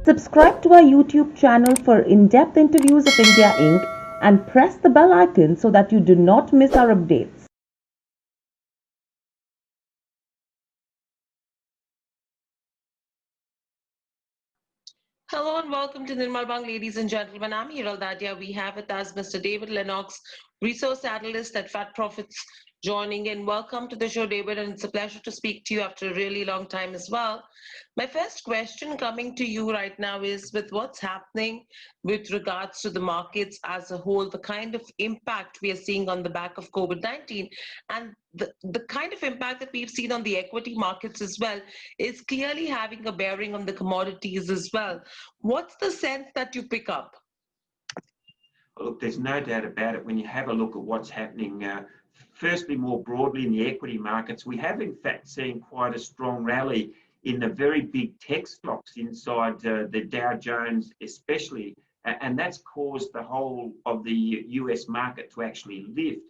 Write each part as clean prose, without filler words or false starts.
Subscribe to our YouTube channel for in-depth interviews of India Inc. and press the bell icon so that you do not miss our updates. Hello and welcome to Nirmal, ladies and gentlemen. I'm Hiral Dadia. We have with us Mr. David Lennox, resource analyst at Fat Profits, joining in. Welcome to the show, David, and it's a pleasure to speak to you after a really long time as well. My first question coming to you right now is with what's happening with regards to the markets as a whole, the kind of impact we are seeing on the back of COVID-19 and the kind of impact that we've seen on the equity markets as well is clearly having a bearing on the commodities as well. What's the sense that you pick up? Well, look, there's no doubt about it. When you have a look at what's happening, firstly, more broadly in the equity markets, we have in fact seen quite a strong rally in the very big tech stocks inside the Dow Jones, especially, and that's caused the whole of the US market to actually lift.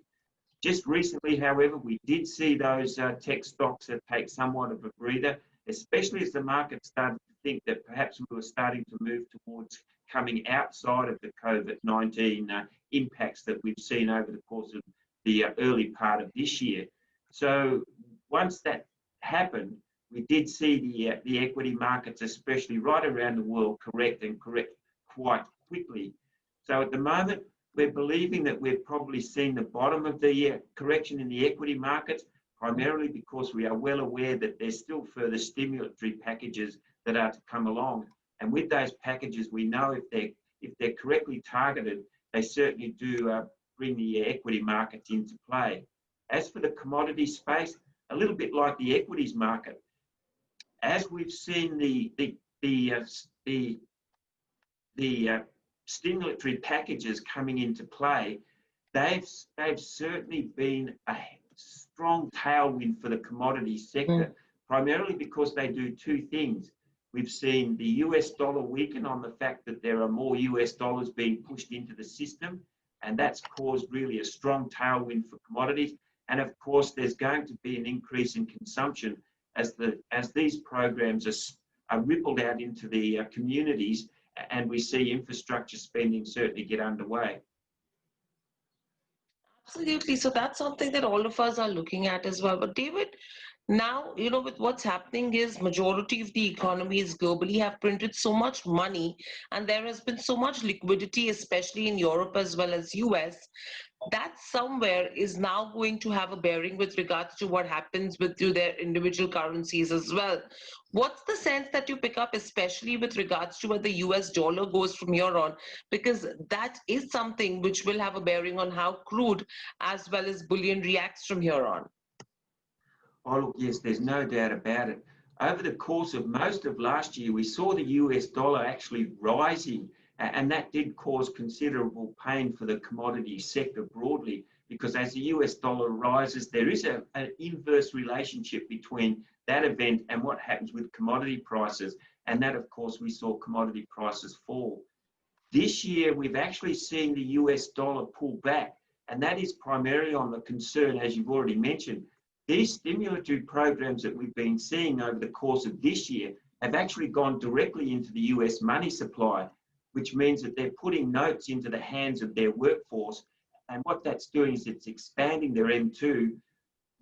Just recently, however, we did see those tech stocks take somewhat of a breather, especially as the market started to think that perhaps we were starting to move towards coming outside of the COVID-19 impacts that we've seen over the course of the early part of this year. So once that happened, we did see the equity markets, especially right around the world, correct quite quickly. So at the moment, we're believing that we've probably seen the bottom of the correction in the equity markets, primarily because we are well aware that there's still further stimulatory packages that are to come along. And with those packages, we know if they're correctly targeted, they certainly do bring the equity markets into play. As for the commodity space, a little bit like the equities market, as we've seen the stimulatory packages coming into play, they've certainly been a strong tailwind for the commodity sector, primarily because they do two things. We've seen the US dollar weaken on the fact that there are more US dollars being pushed into the system, and that's caused really a strong tailwind for commodities. And of course, there's going to be an increase in consumption as these programs are rippled out into the communities, and we see infrastructure spending certainly get underway. Absolutely. So that's something that all of us are looking at as well. But David, now, with what's happening is majority of the economies globally have printed so much money and there has been so much liquidity, especially in Europe as well as US, that somewhere is now going to have a bearing with regards to what happens with their individual currencies as well. What's the sense that you pick up, especially with regards to where the US dollar goes from here on? Because that is something which will have a bearing on how crude as well as bullion reacts from here on. Oh, look, yes, there's no doubt about it. Over the course of most of last year, we saw the US dollar actually rising, and that did cause considerable pain for the commodity sector broadly, because as the US dollar rises, there is an inverse relationship between that event and what happens with commodity prices. And that, of course, we saw commodity prices fall. This year, we've actually seen the US dollar pull back, and that is primarily on the concern, as you've already mentioned. These stimulatory programs that we've been seeing over the course of this year have actually gone directly into the US money supply, which means that they're putting notes into the hands of their workforce. And what that's doing is it's expanding their M2,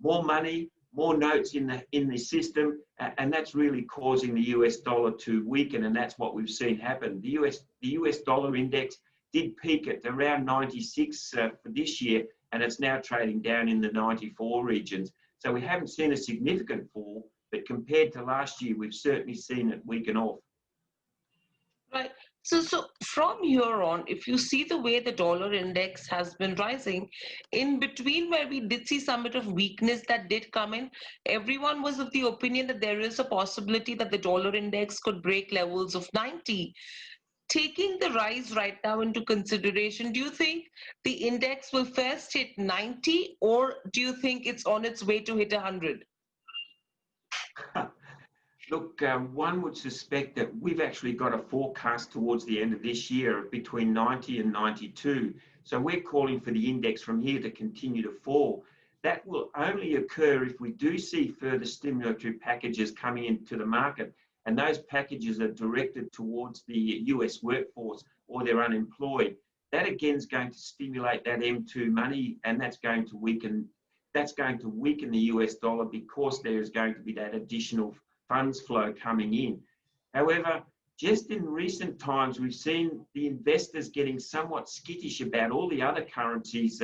more money, more notes in the system, and that's really causing the US dollar to weaken, and that's what we've seen happen. The US dollar index did peak at around 96 for this year, and it's now trading down in the 94 regions. So we haven't seen a significant fall, but compared to last year, we've certainly seen it weaken off. Right. So from here on, if you see the way the dollar index has been rising, in between where we did see some bit of weakness that did come in, everyone was of the opinion that there is a possibility that the dollar index could break levels of 90. Taking the rise right now into consideration, do you think the index will first hit 90 or do you think it's on its way to hit 100? Look, one would suspect that we've actually got a forecast towards the end of this year of between 90 and 92. So we're calling for the index from here to continue to fall. That will only occur if we do see further stimulatory packages coming into the market. and those packages are directed towards the US workforce or they're unemployed, that again is going to stimulate that M2 money, and that's going to weaken the US dollar because there is going to be that additional funds flow coming in. However, just in recent times, we've seen the investors getting somewhat skittish about all the other currencies,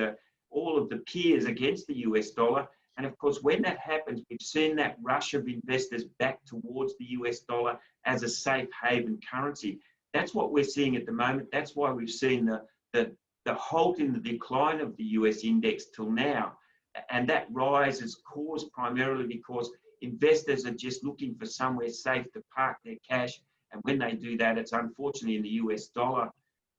all of the peers against the US dollar. And of course, when that happens, we've seen that rush of investors back towards the US dollar as a safe haven currency. That's what we're seeing at the moment. That's why we've seen the halt in the decline of the US index till now. And that rise is caused primarily because investors are just looking for somewhere safe to park their cash. And when they do that, it's unfortunately in the US dollar.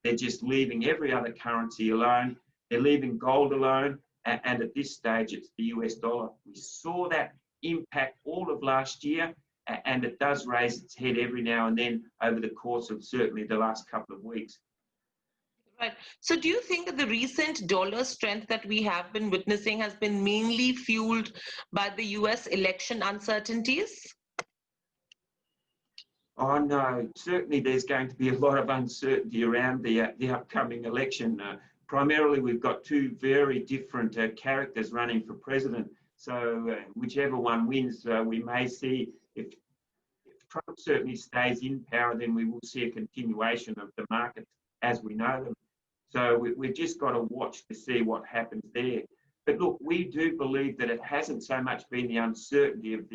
They're just leaving every other currency alone. They're leaving gold alone. And at this stage, it's the US dollar. We saw that impact all of last year, and it does raise its head every now and then over the course of certainly the last couple of weeks. Right. So do you think that the recent dollar strength that we have been witnessing has been mainly fueled by the US election uncertainties? Oh no, certainly there's going to be a lot of uncertainty around the upcoming election. Primarily, we've got two very different characters running for president. So whichever one wins, we may see, if Trump certainly stays in power, then we will see a continuation of the markets as we know them. So we've just got to watch to see what happens there. But look, we do believe that it hasn't so much been the uncertainty of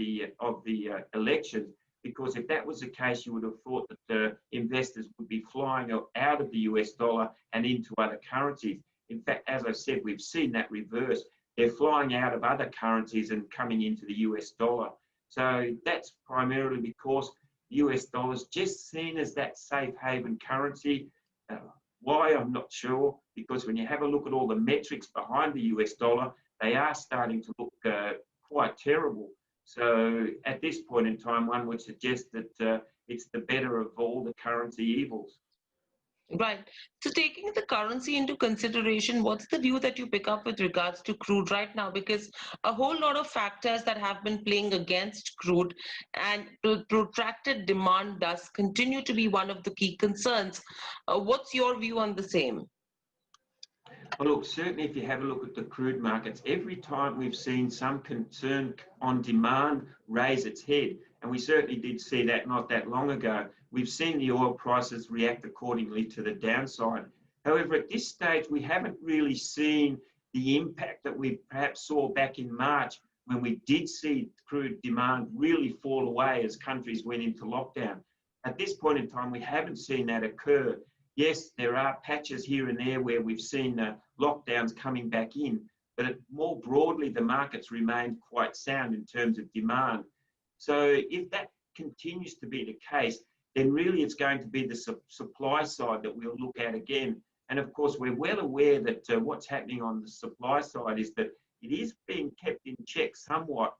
the elections, because if that was the case, you would have thought that investors would be flying out of the US dollar and into other currencies. In fact, as I said, we've seen that reverse. They're flying out of other currencies and coming into the US dollar. So that's primarily because the US dollar is just seen as that safe haven currency. Why, I'm not sure, because when you have a look at all the metrics behind the US dollar, they are starting to look quite terrible. So at this point in time, one would suggest that it's the better of all the currency evils. Right. So taking the currency into consideration, what's the view that you pick up with regards to crude right now? Because a whole lot of factors that have been playing against crude, and protracted demand does continue to be one of the key concerns. What's your view on the same? Well, look, certainly if you have a look at the crude markets, every time we've seen some concern on demand raise its head, and we certainly did see that not that long ago, we've seen the oil prices react accordingly to the downside. However, at this stage, we haven't really seen the impact that we perhaps saw back in March when we did see crude demand really fall away as countries went into lockdown. At this point in time, we haven't seen that occur. Yes, there are patches here and there where we've seen lockdowns coming back in, but more broadly, the markets remained quite sound in terms of demand. So if that continues to be the case, then really it's going to be the supply side that we'll look at again. And of course, we're well aware that what's happening on the supply side is that it is being kept in check somewhat,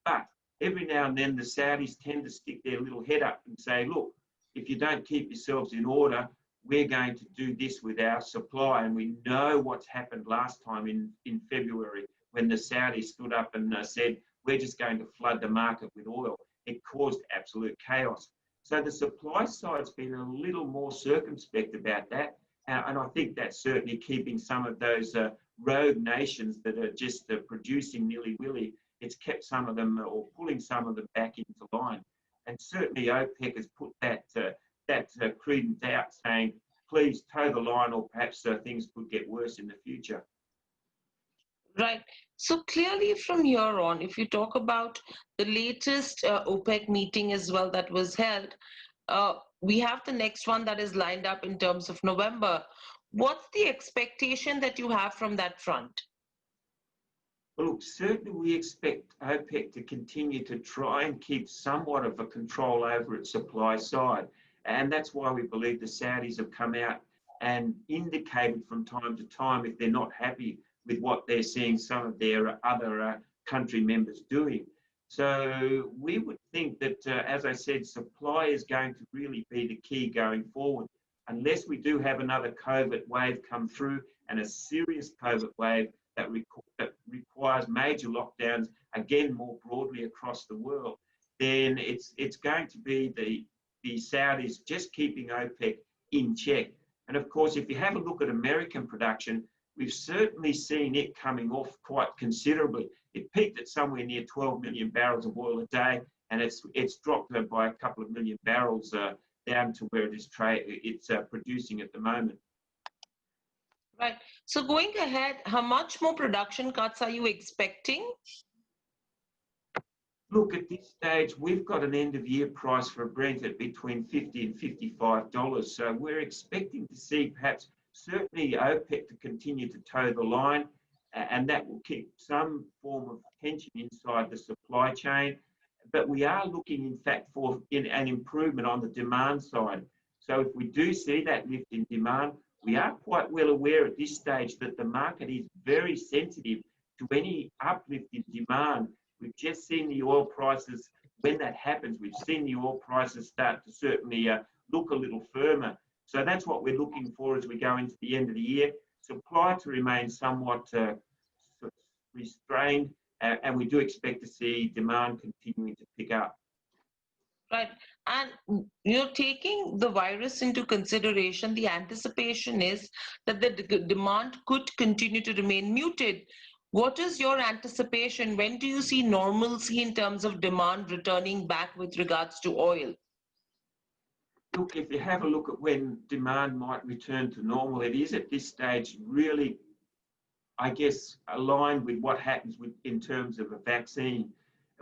but every now and then the Saudis tend to stick their little head up and say, look, if you don't keep yourselves in order, we're going to do this with our supply. And we know what's happened last time in February when the Saudis stood up and said, we're just going to flood the market with oil. It caused absolute chaos. So the supply side's been a little more circumspect about that. And I think that's certainly keeping some of those rogue nations that are just producing nilly-willy, it's kept some of them or pulling some of them back into line. And certainly OPEC has put that credence out, saying, please toe the line, or perhaps things could get worse in the future. Right. So clearly from here on, if you talk about the latest OPEC meeting as well that was held, we have the next one that is lined up in terms of November. What's the expectation that you have from that front? Well, look, certainly we expect OPEC to continue to try and keep somewhat of a control over its supply side. And that's why we believe the Saudis have come out and indicated from time to time if they're not happy with what they're seeing some of their other country members doing. So we would think that, as I said, supply is going to really be the key going forward. Unless we do have another COVID wave come through, and a serious COVID wave that requires major lockdowns, again, more broadly across the world, then it's going to be the Saudis just keeping OPEC in check. And of course, if you have a look at American production, we've certainly seen it coming off quite considerably. It peaked at somewhere near 12 million barrels of oil a day, and it's dropped by a couple of million barrels down to where it's producing at the moment. Right. So going ahead, how much more production cuts are you expecting? Look, at this stage, we've got an end-of-year price for Brent at between $50 and $55. So we're expecting to see perhaps certainly OPEC to continue to toe the line, and that will keep some form of tension inside the supply chain. But we are looking, in fact, for an improvement on the demand side. So if we do see that lift in demand, we are quite well aware at this stage that the market is very sensitive to any uplift in demand. We've just seen the oil prices, when that happens, we've seen the oil prices start to certainly look a little firmer. So that's what we're looking for as we go into the end of the year. Supply to remain somewhat restrained, and we do expect to see demand continuing to pick up. Right. And taking the virus into consideration, the anticipation is that the demand could continue to remain muted. What is your anticipation? When do you see normalcy in terms of demand returning back with regards to oil? Look, if you have a look at when demand might return to normal, it is at this stage really, I guess, aligned with what happens in terms of a vaccine.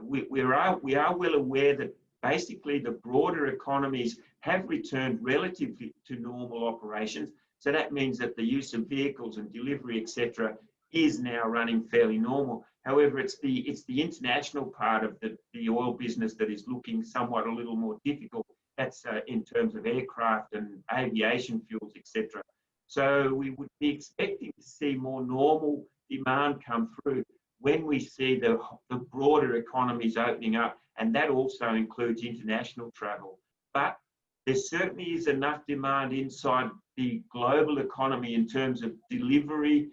We are well aware that basically the broader economies have returned relatively to normal operations. So that means that the use of vehicles and delivery, etc., is now running fairly normal. However, it's the international part of the oil business that is looking somewhat a little more difficult. That's in terms of aircraft and aviation fuels, etc. So we would be expecting to see more normal demand come through when we see the broader economies opening up, and that also includes international travel. But there certainly is enough demand inside the global economy in terms of delivery,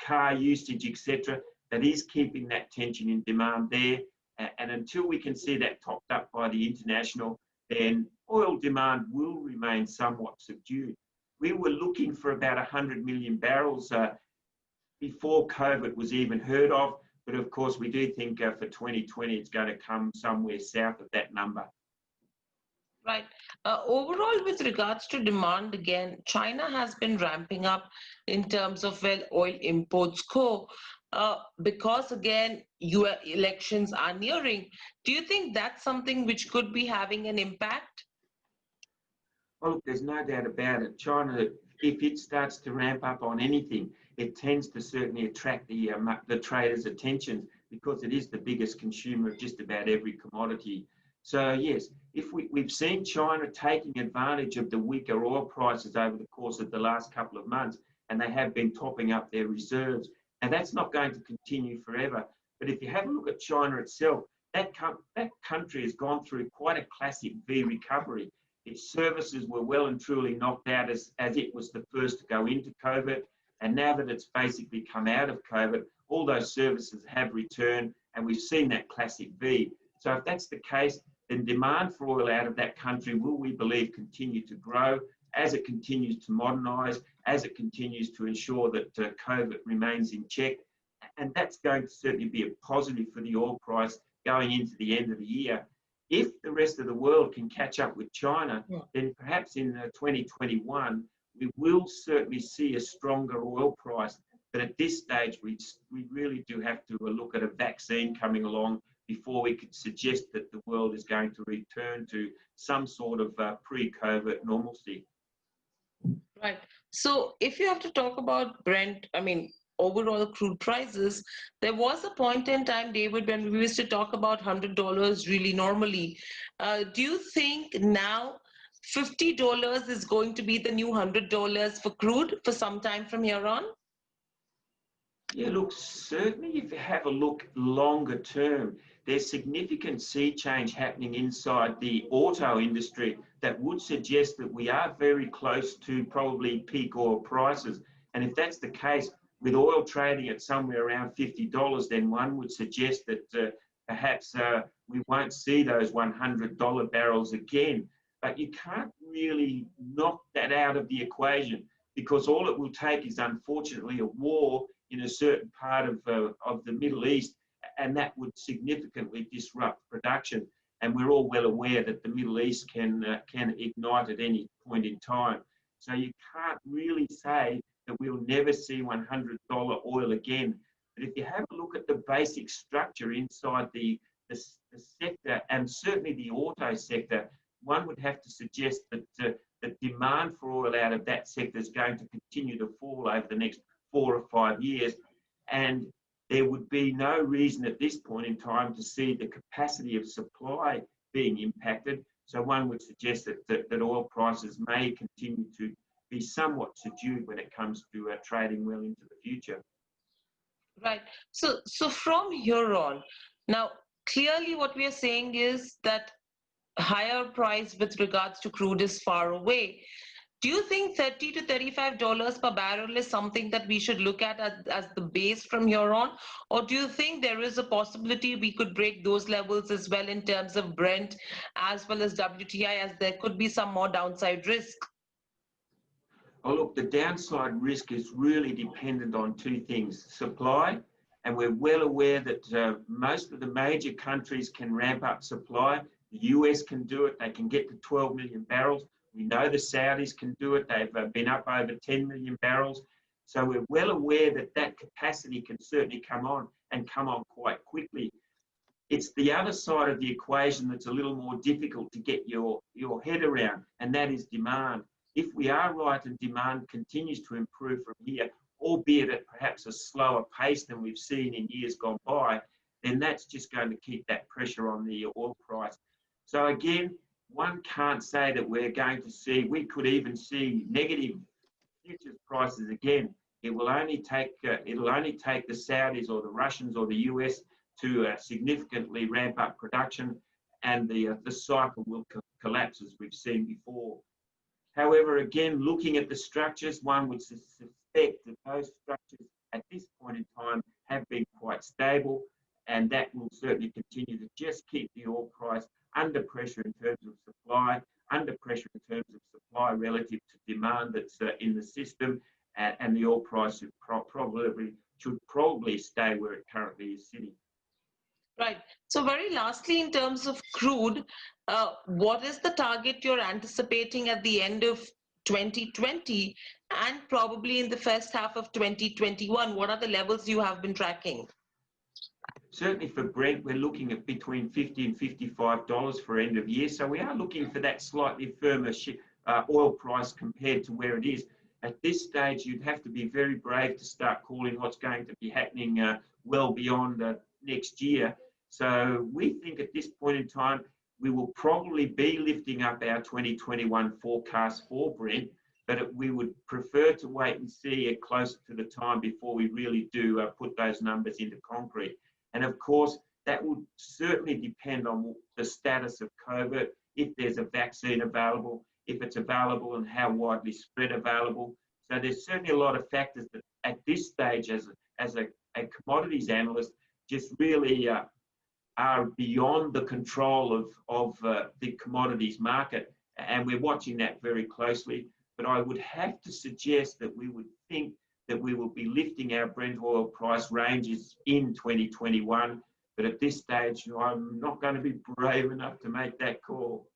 car usage, etc., that is keeping that tension in demand there. And until we can see that topped up by the international, then oil demand will remain somewhat subdued. We were looking for about 100 million barrels before COVID was even heard of. But of course, we do think for 2020, it's going to come somewhere south of that number. Right. Overall, with regards to demand, again, China has been ramping up in terms of where oil imports go. Because, again, US elections are nearing. Do you think that's something which could be having an impact? Well, there's no doubt about it. China, if it starts to ramp up on anything, it tends to certainly attract the traders' attention because it is the biggest consumer of just about every commodity. So yes, if we've seen China taking advantage of the weaker oil prices over the course of the last couple of months, and they have been topping up their reserves. And that's not going to continue forever. But if you have a look at China itself, that country has gone through quite a classic V recovery. Its services were well and truly knocked out as it was the first to go into COVID. And now that it's basically come out of COVID, all those services have returned, and we've seen that classic V. So if that's the case, then demand for oil out of that country will, we believe, continue to grow as it continues to modernise, as it continues to ensure that COVID remains in check. And that's going to certainly be a positive for the oil price going into the end of the year. If the rest of the world can catch up with China, then perhaps in 2021, we will certainly see a stronger oil price. But at this stage, we really do have to look at a vaccine coming along before we could suggest that the world is going to return to some sort of pre-COVID normalcy. Right. So if you have to talk about Brent, overall crude prices, there was a point in time, David, when we used to talk about $100 really normally. Do you think now $50 is going to be the new $100 for crude for some time from here on? Yeah, look, certainly if you have a look longer term, there's significant sea change happening inside the auto industry that would suggest that we are very close to probably peak oil prices. And if that's the case, with oil trading at somewhere around $50, then one would suggest that perhaps we won't see those $100 barrels again. But you can't really knock that out of the equation, because all it will take is, unfortunately, a war in a certain part of the Middle East, and that would significantly disrupt production. And we're all well aware that the Middle East can ignite at any point in time. So you can't really say that we'll never see $100 oil again. But if you have a look at the basic structure inside the sector, and certainly the auto sector, one would have to suggest that the demand for oil out of that sector is going to continue to fall over the next 4 or 5 years. And there would be no reason at this point in time to see the capacity of supply being impacted. So one would suggest that oil prices may continue to be somewhat subdued when it comes to trading well into the future. Right. So from here on, now clearly what we are saying is that higher price with regards to crude is far away. Do you think $30 to $35 per barrel is something that we should look at as the base from here on? Or do you think there is a possibility we could break those levels as well in terms of Brent as well as WTI, as there could be some more downside risk? Oh, look, the downside risk is really dependent on two things: supply, and we're well aware that most of the major countries can ramp up supply. The US can do it. They can get to 12 million barrels. We know the Saudis can do it. They've been up over 10 million barrels. So we're well aware that that capacity can certainly come on, and come on quite quickly. It's the other side of the equation that's a little more difficult to get your head around, and that is demand. If we are right and demand continues to improve from here, albeit at perhaps a slower pace than we've seen in years gone by, then that's just going to keep that pressure on the oil price. So again, one can't say that we could even see negative futures prices again. It'll only take the Saudis or the Russians or the US to significantly ramp up production, and the cycle will collapse, as we've seen before. However, again, looking at the structures, one would suspect that those structures at this point in time have been quite stable, and that will certainly continue to just keep the oil price under pressure in terms of supply, under pressure in terms of supply relative to demand that's in the system, and the oil price should probably stay where it currently is sitting. Right. So very lastly, in terms of crude, what is the target you're anticipating at the end of 2020 and probably in the first half of 2021? What are the levels you have been tracking? Certainly for Brent, we're looking at between $50 and $55 for end of year. So we are looking for that slightly firmer oil price compared to where it is. At this stage, you'd have to be very brave to start calling what's going to be happening well beyond next year. So we think at this point in time, we will probably be lifting up our 2021 forecast for Brent, but we would prefer to wait and see it closer to the time before we really do put those numbers into concrete. And of course, that would certainly depend on the status of COVID, if there's a vaccine available, if it's available and how widely spread available. So there's certainly a lot of factors that at this stage as a commodities analyst just really are beyond the control of the commodities market. And we're watching that very closely. But I would have to suggest that we would think that we will be lifting our Brent oil price ranges in 2021. But at this stage, I'm not going to be brave enough to make that call.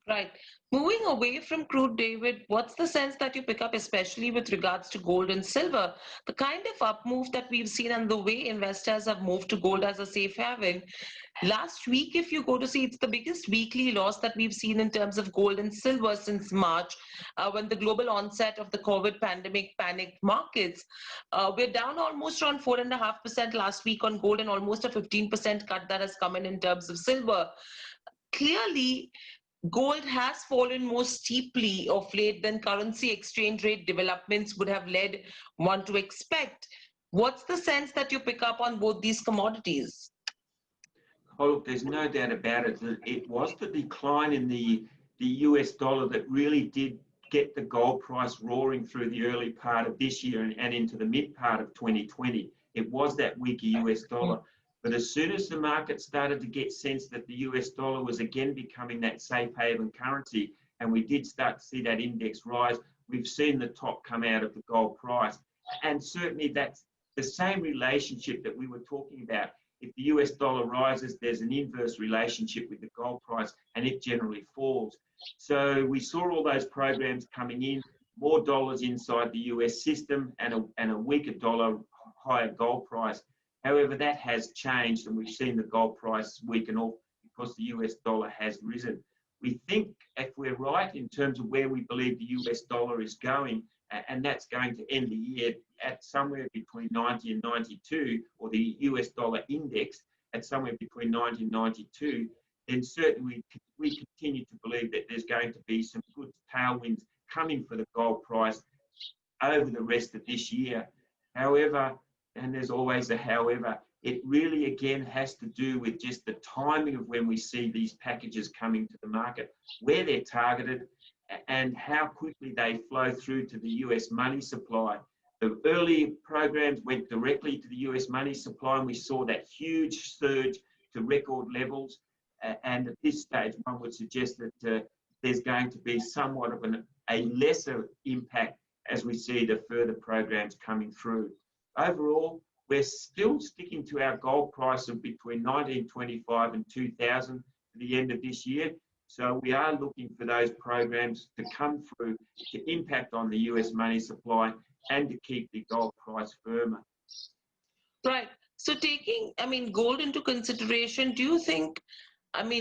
Right. Moving away from crude, David, what's the sense that you pick up, especially with regards to gold and silver? The kind of up move that we've seen and the way investors have moved to gold as a safe haven. Last week, if you go to see, it's the biggest weekly loss that we've seen in terms of gold and silver since March, when the global onset of the COVID pandemic panicked markets. We're down almost around 4.5% last week on gold, and almost a 15% cut that has come in terms of silver. Clearly, gold has fallen more steeply of late than currency exchange rate developments would have led one to expect. What's the sense that you pick up on both these commodities? Oh, look, there's no doubt about it. It was the decline in the US dollar that really did get the gold price roaring through the early part of this year and into the mid part of 2020. It was that weaker US dollar. But as soon as the market started to get sense that the US dollar was again becoming that safe haven currency, and we did start to see that index rise, we've seen the top come out of the gold price. And certainly that's the same relationship that we were talking about. If the US dollar rises, there's an inverse relationship with the gold price, and it generally falls. So we saw all those programs coming in, more dollars inside the US system, and a weaker dollar, higher gold price. However, that has changed, and we've seen the gold price weaken off because the US dollar has risen. We think, if we're right in terms of where we believe the US dollar is going, and that's going to end the year at somewhere between 90 and 92, or the US dollar index at somewhere between 90 and 92, then certainly we continue to believe that there's going to be some good tailwinds coming for the gold price over the rest of this year. However, and there's always a however, it really again has to do with just the timing of when we see these packages coming to the market, where they're targeted, and how quickly they flow through to the US money supply. The early programs went directly to the US money supply, and we saw that huge surge to record levels. And at this stage, one would suggest that there's going to be somewhat of a lesser impact as we see the further programs coming through. Overall, we're still sticking to our gold price of between 1925 and 2000 to the end of this year. So we are looking for those programs to come through to impact on the US money supply and to keep the gold price firmer. Right. So taking, gold into consideration, do you think,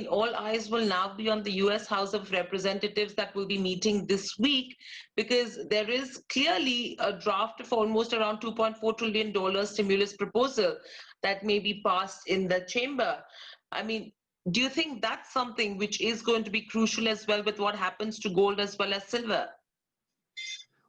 all eyes will now be on the US House of Representatives that will be meeting this week, because there is clearly a draft of almost around $2.4 trillion stimulus proposal that may be passed in the chamber. Do you think that's something which is going to be crucial as well with what happens to gold as well as silver?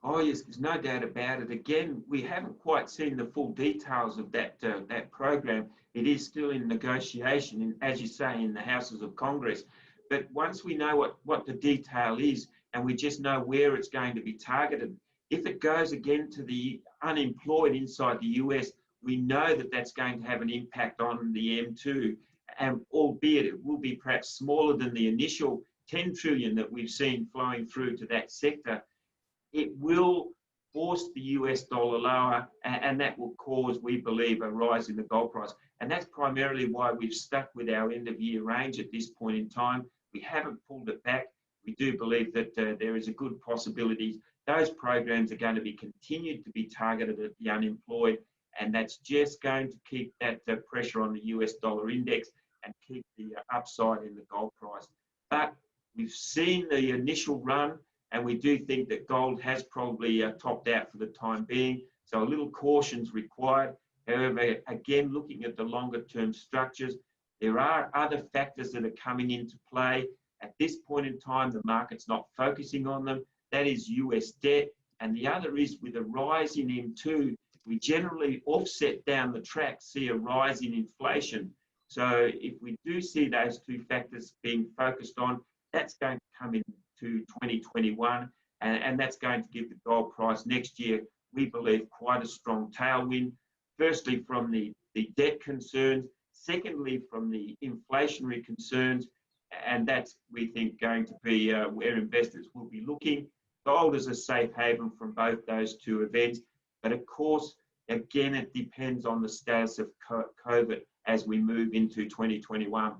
Oh yes, there's no doubt about it. Again, we haven't quite seen the full details of that program. It is still in negotiation, as you say, in the Houses of Congress. But once we know what the detail is, and we just know where it's going to be targeted, if it goes again to the unemployed inside the US, we know that that's going to have an impact on the M2, and albeit it will be perhaps smaller than the initial 10 trillion that we've seen flowing through to that sector. It will force the US dollar lower, and that will cause, we believe, a rise in the gold price. And that's primarily why we've stuck with our end of year range at this point in time. We haven't pulled it back. We do believe that there is a good possibility those programs are going to be continued to be targeted at the unemployed, and that's just going to keep that pressure on the US dollar index and keep the upside in the gold price. But we've seen the initial run, and we do think that gold has probably topped out for the time being. So a little caution is required. However, again, looking at the longer term structures, there are other factors that are coming into play. At this point in time, the market's not focusing on them. That is US debt. And the other is, with a rise in M2, we generally offset down the track, see a rise in inflation. So if we do see those two factors being focused on, that's going to come into 2021, and that's going to give the gold price next year, we believe, quite a strong tailwind. Firstly, from the debt concerns. Secondly, from the inflationary concerns. And that's, we think, going to be where investors will be looking. Gold is a safe haven from both those two events. But of course, again, it depends on the status of COVID as we move into 2021.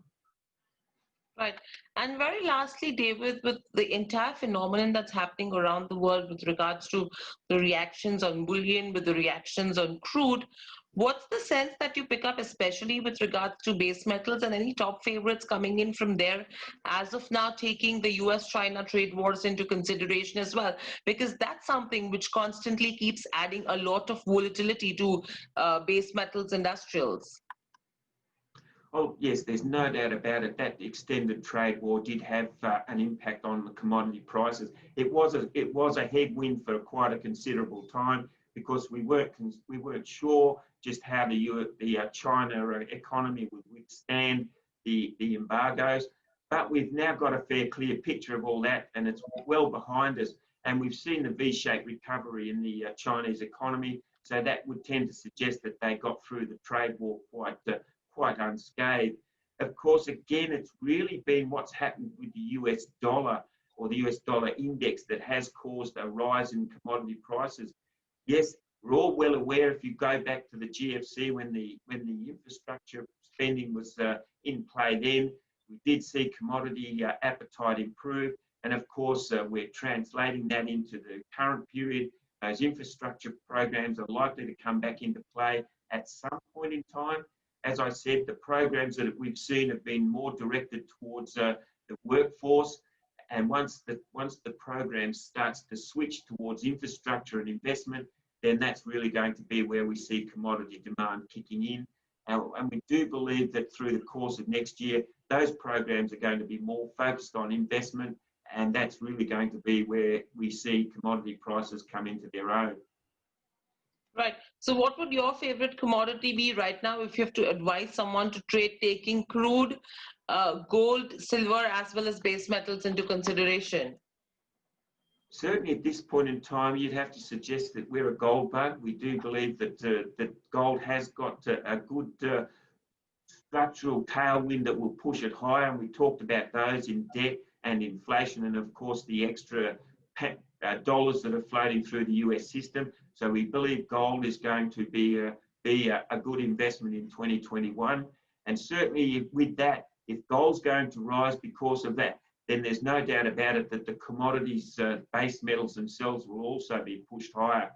Right. And very lastly, David, with the entire phenomenon that's happening around the world with regards to the reactions on bullion, with the reactions on crude, what's the sense that you pick up, especially with regards to base metals, and any top favorites coming in from there as of now, taking the US-China trade wars into consideration as well? Because that's something which constantly keeps adding a lot of volatility to base metals industrials. Oh, yes, there's no doubt about it. That extended trade war did have an impact on the commodity prices. It was a headwind for quite a considerable time, because we weren't sure just how the China economy would withstand the embargoes. But we've now got a fair, clear picture of all that, and it's well behind us. And we've seen the V-shaped recovery in the Chinese economy. So that would tend to suggest that they got through the trade war quite unscathed. Of course, again, it's really been what's happened with the US dollar or the US dollar index that has caused a rise in commodity prices. Yes, we're all well aware, if you go back to the GFC when the infrastructure spending was in play then, we did see commodity appetite improve. And of course, we're translating that into the current period. Those infrastructure programs are likely to come back into play at some point in time. As I said, the programs that we've seen have been more directed towards the workforce. And once the program starts to switch towards infrastructure and investment, then that's really going to be where we see commodity demand kicking in. And we do believe that through the course of next year, those programs are going to be more focused on investment, and that's really going to be where we see commodity prices come into their own. Right. So what would your favorite commodity be right now if you have to advise someone to trade, taking crude, gold, silver, as well as base metals into consideration? Certainly at this point in time, you'd have to suggest that we're a gold bug. We do believe that gold has got a good structural tailwind that will push it higher, and we talked about those in debt and inflation, and of course the extra dollars that are floating through the US system. So we believe gold is going to be a good investment in 2021. And certainly with that, if gold's going to rise because of that, then there's no doubt about it that the commodities, base metals themselves will also be pushed higher.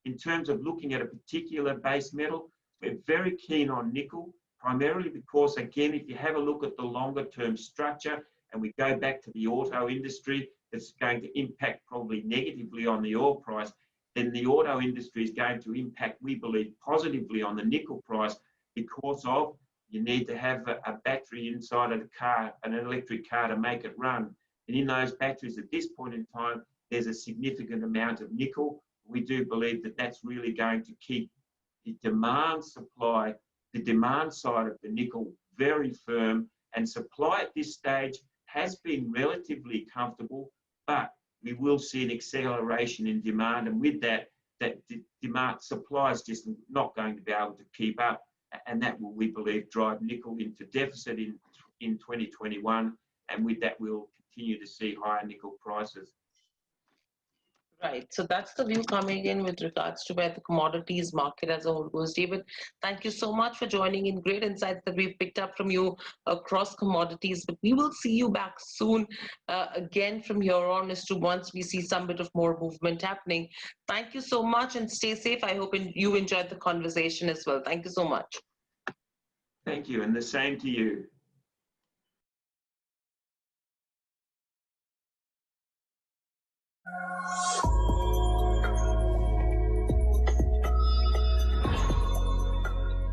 In terms of looking at a particular base metal, we're very keen on nickel, primarily because, again, if you have a look at the longer term structure and we go back to the auto industry, that's going to impact probably negatively on the oil price, then the auto industry is going to impact, we believe, positively on the nickel price because of you need to have a battery inside of the car, an electric car, to make it run. And in those batteries at this point in time, there's a significant amount of nickel. We do believe that that's really going to keep the demand side of the nickel very firm, and supply at this stage has been relatively comfortable, but we will see an acceleration in demand, and with that demand, supply is just not going to be able to keep up, and that will, we believe, drive nickel into deficit in 2021, and with that we'll continue to see higher nickel prices. Right. So that's the view coming in with regards to where the commodities market as a whole goes. David, thank you so much for joining in. Great insights that we've picked up from you across commodities. But we will see you back soon again from here on as to once we see some bit of more movement happening. Thank you so much and stay safe. I hope you enjoyed the conversation as well. Thank you so much. Thank you, and the same to you.